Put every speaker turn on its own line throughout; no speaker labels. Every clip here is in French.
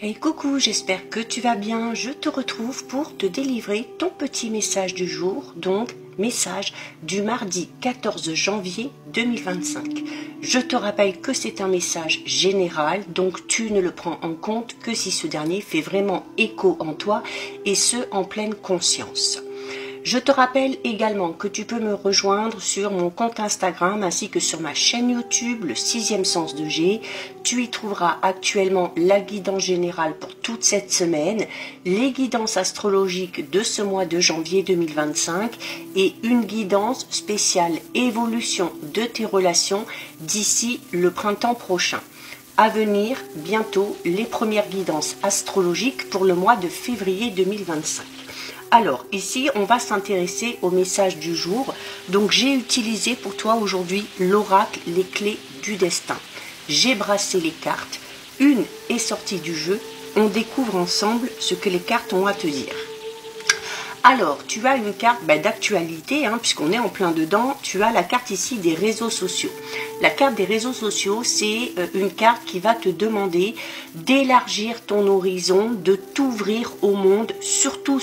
Hey coucou, j'espère que tu vas bien. Je te retrouve pour te délivrer ton petit message du jour, donc message du mardi 14 janvier 2025. Je te rappelle que c'est un message général, donc tu ne le prends en compte que si ce dernier fait vraiment écho en toi et ce en pleine conscience. Je te rappelle également que tu peux me rejoindre sur mon compte Instagram ainsi que sur ma chaîne YouTube, le 6e sens de G. Tu y trouveras actuellement la guidance générale pour toute cette semaine, les guidances astrologiques de ce mois de janvier 2025 et une guidance spéciale évolution de tes relations d'ici le printemps prochain. À venir, bientôt, les premières guidances astrologiques pour le mois de février 2025. Alors, ici, on va s'intéresser au message du jour. Donc, j'ai utilisé pour toi aujourd'hui l'oracle, les clés du destin. J'ai brassé les cartes. Une est sortie du jeu. On découvre ensemble ce que les cartes ont à te dire. Alors, tu as une carte d'actualité, puisqu'on est en plein dedans. Tu as la carte ici des réseaux sociaux. La carte des réseaux sociaux, c'est une carte qui va te demander d'élargir ton horizon, de t'ouvrir au monde, surtout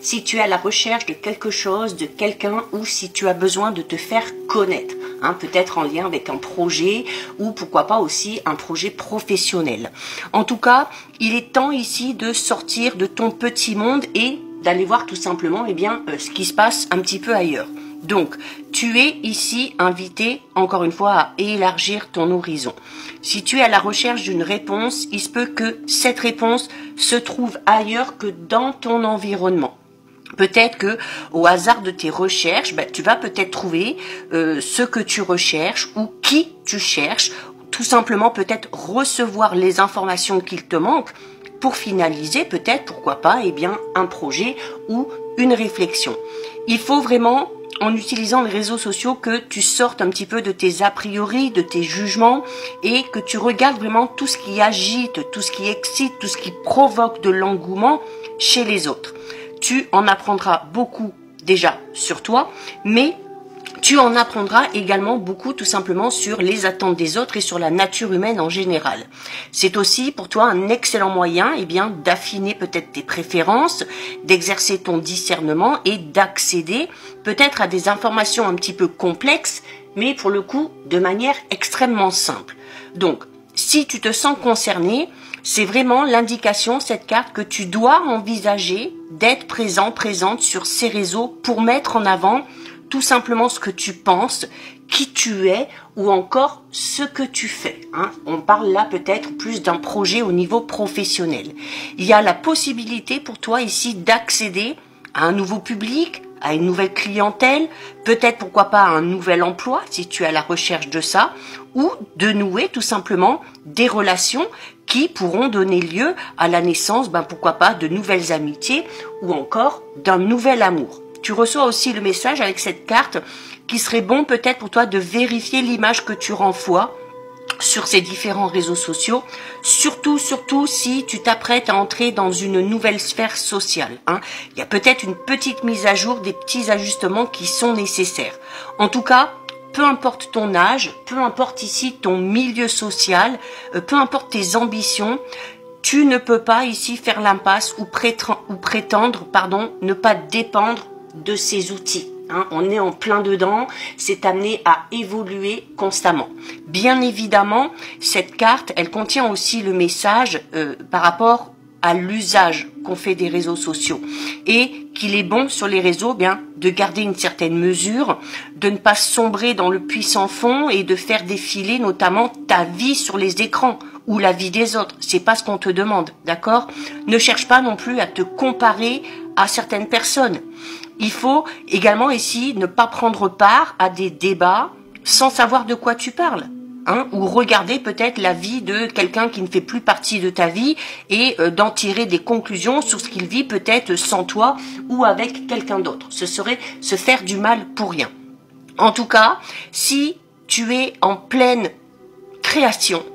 si tu es à la recherche de quelque chose, de quelqu'un ou si tu as besoin de te faire connaître. Peut-être en lien avec un projet ou pourquoi pas aussi un projet professionnel. En tout cas, il est temps ici de sortir de ton petit monde et d'aller voir tout simplement ce qui se passe un petit peu ailleurs. Donc, tu es ici invité, encore une fois, à élargir ton horizon. Si tu es à la recherche d'une réponse, il se peut que cette réponse se trouve ailleurs que dans ton environnement. Peut-être que au hasard de tes recherches, tu vas peut-être trouver ce que tu recherches ou qui tu cherches, tout simplement peut-être recevoir les informations qu'il te manque pour finaliser peut-être, pourquoi pas, un projet ou une réflexion. Il faut vraiment, en utilisant les réseaux sociaux, que tu sortes un petit peu de tes a priori, de tes jugements et que tu regardes vraiment tout ce qui agite, tout ce qui excite, tout ce qui provoque de l'engouement chez les autres. Tu en apprendras beaucoup déjà sur toi, mais tu en apprendras également beaucoup tout simplement sur les attentes des autres et sur la nature humaine en général. C'est aussi pour toi un excellent moyen d'affiner peut-être tes préférences, d'exercer ton discernement et d'accéder peut-être à des informations un petit peu complexes, mais pour le coup de manière extrêmement simple. Donc, si tu te sens concerné, c'est vraiment l'indication, cette carte, que tu dois envisager d'être présente sur ces réseaux pour mettre en avant tout simplement ce que tu penses, qui tu es ou encore ce que tu fais. On parle là peut-être plus d'un projet au niveau professionnel. Il y a la possibilité pour toi ici d'accéder à un nouveau public, à une nouvelle clientèle, peut-être pourquoi pas à un nouvel emploi si tu es à la recherche de ça, ou de nouer tout simplement des relations qui pourront donner lieu à la naissance, pourquoi pas, de nouvelles amitiés ou encore d'un nouvel amour. Tu reçois aussi le message avec cette carte qu'il serait bon peut-être pour toi de vérifier l'image que tu renvoies sur ces différents réseaux sociaux, surtout si tu t'apprêtes à entrer dans une nouvelle sphère sociale. Il y a peut-être une petite mise à jour, des petits ajustements qui sont nécessaires. En tout cas, peu importe ton âge, peu importe ici ton milieu social, peu importe tes ambitions, tu ne peux pas ici faire l'impasse ou prétendre, ne pas dépendre de ces outils. On est en plein dedans, c'est amené à évoluer constamment. Bien évidemment, cette carte, elle contient aussi le message par rapport à l'usage qu'on fait des réseaux sociaux et qu'il est bon sur les réseaux de garder une certaine mesure, de ne pas sombrer dans le puits sans fond et de faire défiler notamment ta vie sur les écrans ou la vie des autres. C'est pas ce qu'on te demande, d'accord? Ne cherche pas non plus à te comparer à certaines personnes. Il faut également ici ne pas prendre part à des débats sans savoir de quoi tu parles. Ou regarder peut-être la vie de quelqu'un qui ne fait plus partie de ta vie et d'en tirer des conclusions sur ce qu'il vit peut-être sans toi ou avec quelqu'un d'autre. Ce serait se faire du mal pour rien. En tout cas, si tu es en pleine création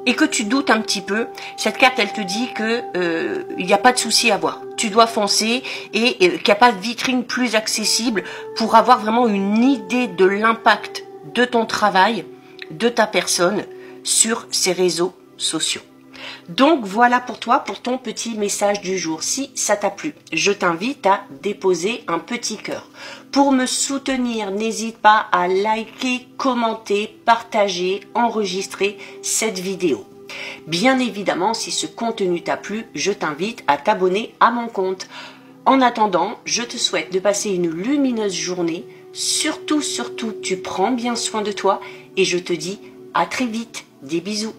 et que tu doutes un petit peu, cette carte elle te dit que il n'y a pas de souci à avoir. Tu dois foncer et qu'il n'y a pas de vitrine plus accessible pour avoir vraiment une idée de l'impact de ton travail, de ta personne sur ces réseaux sociaux. Donc voilà pour toi, pour ton petit message du jour. Si ça t'a plu, je t'invite à déposer un petit cœur. Pour me soutenir, n'hésite pas à liker, commenter, partager, enregistrer cette vidéo. Bien évidemment, si ce contenu t'a plu, je t'invite à t'abonner à mon compte. En attendant, je te souhaite de passer une lumineuse journée. Surtout, tu prends bien soin de toi et je te dis à très vite. Des bisous.